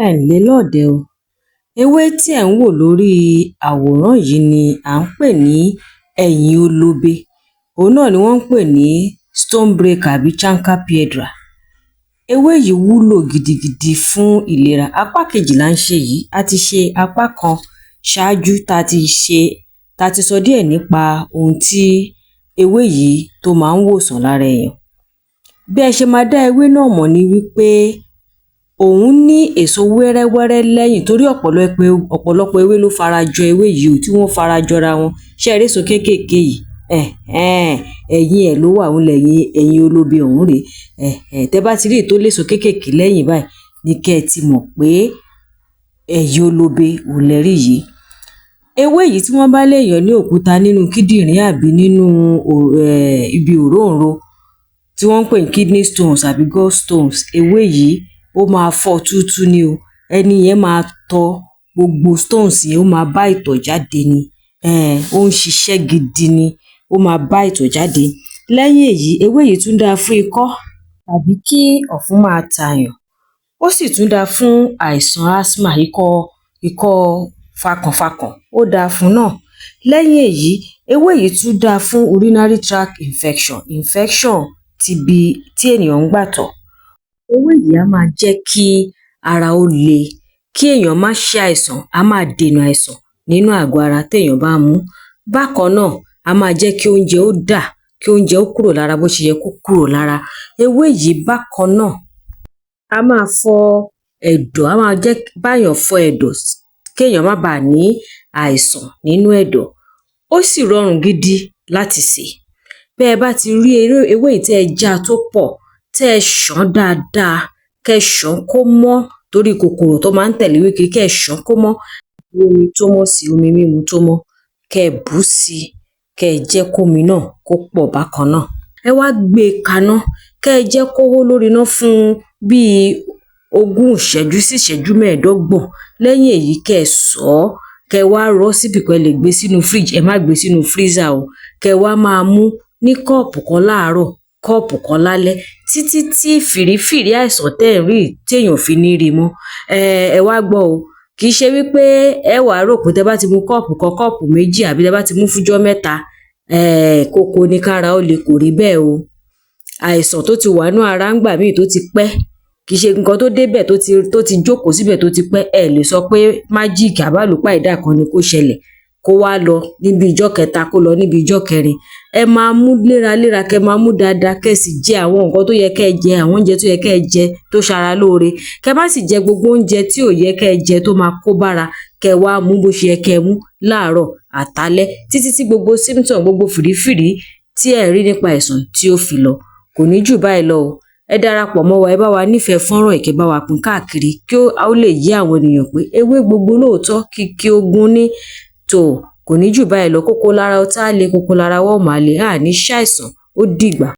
Ẹ ǹlẹ́ lọ́ọ̀dẹ̀ o. Ewé tí ẹ̀ ń wò lórí àwòrán yìí ni à ń pè ní ẹ̀yìn olobe. Òun náà ni wọ́n ń pè ní stone breaker àbí chancapedra. Ewé yìí wúlò gidigidi fún ìlera. Apá kejì là ń ṣe yìí. A ti ṣe apá kan ṣáájú tá ti sọ díẹ̀ nípa ohun tí ewé yìí tó máa ń wòsàn lára èèyàn. Bí ẹ ṣe máa dá ewé náà mọ̀ ni wípé òun ní èso wẹ́rẹ́wẹ́rẹ́ lẹ́yìn torí ọ̀pọ̀lọpọ̀ ewé ló farajọ ewé yìí tí wọ́n farajọra wọn. Ṣé ẹ rí èso kéékèèké yìí? Ẹ̀yìn ẹ̀ ló wà, òun lẹ̀yìn ẹ̀yìn olobe ọ̀hún rèé. Tẹ́ bá ti rí èyí tó léso kéékèèké lẹ́yìn báyìí ni kẹ́ ẹ ti mọ̀ pé ẹ̀yìn olobe òun lẹ rí yìí. Ewé yìí tí wọ́n bá léèyàn ní òkúta nínú kíndìnrín àbí nínú ibi òróǹro tí wọ́n ń pè ní kidney stones àbí gallstones, ewé yìí ó máa fọ́ túútúú ni o. Ẹni yẹn máa tọ gbogbo stones yẹn, ó máa bá ìtọ̀ jáde ni. Ó ń ṣiṣẹ́ gidi ni, ó máa bá ìtọ̀ jáde. Lẹ́yìn èyí, ewé yìí tún dáa fún ikọ́ tàbí kí ọ̀fun máa tààyàn. Ó sì tún dáa fún àìsàn asthma, ikọ́ fakànfakàn, ó dáa fún náà. Lẹ́yìn èyí, ewé yìí tún dáa fún urinary tract infection ti ibi tí ènìyàn ń gbàtọ̀. Ewé yìí á máa jẹ́ kí ara ó le, kí èèyàn má ṣe àìsàn, á máa dènà àìsàn nínú àgọ́ ara téèyàn bá mu. Bákan náà, á máa jẹ́ kí oúnjẹ ó dà, kí oúnjẹ ó kúrò lára bó ṣe yẹ kó kúrò lára. Ewé yìí bákan náà á máa fọ ẹ̀dọ̀, á máa jẹ́ báyàn fọ ẹ̀dọ̀ kéèyàn má baà ní àìsàn nínú ẹ̀dọ̀. Ó sì rọrùn gidi láti sè. Bẹ́ ẹ bá ti rí ewé yìí tẹ́ ẹ já tó pọ̀, tẹ́ ẹ ṣàn dáadáa, kẹ́ ẹ ṣàn kó mọ́ torí kòkòrò tó máa ń tẹ̀lé ewé kiri, kẹ́ ẹ ṣàn kó mọ́. Omi tó mọ́ sí i, omi mímu tó mọ́, kẹ́ ẹ bù ú sí i, kẹ́ ẹ jẹ́ kómi náà kó pọ̀ bákan náà. Ẹ wá gbé e kaná, kẹ́ ẹ jẹ́ kó hó lórí iná fún bíi 20 ìṣẹ́jú sí ìṣẹ́jú 15. Lẹ́yìn èyí kẹ́ ẹ sọ̀ ọ́, kẹ́ ẹ wá rọ́ síbì kan, ẹ lè gbé sínú fridge, ẹ má gbé sínú freezer o. Kẹ́ ẹ wá máa mú ní kọ́ọ̀pù kan láàárọ̀, kọ́ọ̀pù kan lálẹ́ títí tí fìrífìrí àìsàn tẹ́ ẹ̀ ń rí téèyàn ò fi ní rí mọ́. Ẹ wá gbọ́ o, kì í ṣe wípé ẹ wàá rò pé tẹ́ bá ti mu kọ́ọ̀pù kan, kọ́ọ̀pù méjì àbí tẹ́ bá ti mú fúnjọ́ 3 kóko ní kára ó le, kò rí bẹ́ẹ̀ o. Àìsàn tó ti wà nínú ara ńgbà míì tó ti pẹ́, kì í ṣe nǹkan tó débẹ̀ tó ti jókòó síbẹ̀ tó ti pẹ́, ẹ lè sọ pé májíìkì àbálùpàídà kan ni kó ṣẹlẹ̀ kó wá lọ níbi ìjọ́ 3 kó lọ níbi ìjọ́ 4. Ẹ máa mú léraléra, kẹ́ máa mú dáadáa, kẹ́ sì jẹ àwọn nǹkan tó yẹ kẹ́ ẹ jẹ, àwọn oúnjẹ tó yẹ kẹ́ ẹ jẹ tó ṣara lóore. Kẹ́ má sì jẹ gbogbo oúnjẹ tí ò yẹ kẹ́ ẹ jẹ tó máa kó bára. Kẹ́ wá mú bó ṣe yẹ kẹ́ ẹ mú láàárọ̀ àtalẹ́ títí tí gbogbo symptom, gbogbo fìrífìrí tí ẹ rí nípa àìsàn tí ó fi lọ. Kò ní jù báyìí lọ o. Ẹ darapọ̀ mọ́ wa, ẹ bá wa nífẹ̀ẹ́ fọ́nrán yìí, kẹ́ bá wa pín káàkiri kí ó lè yé àwọn ènìyàn pé ewé gbogbo lóòótọ́ kìkì ogun ní tò. Kò ní jù báyìí lọ. Kókó lára ọ̀tá le, kókó lára wa ò máa le. A ní ṣàìsàn. Ó dìgbà.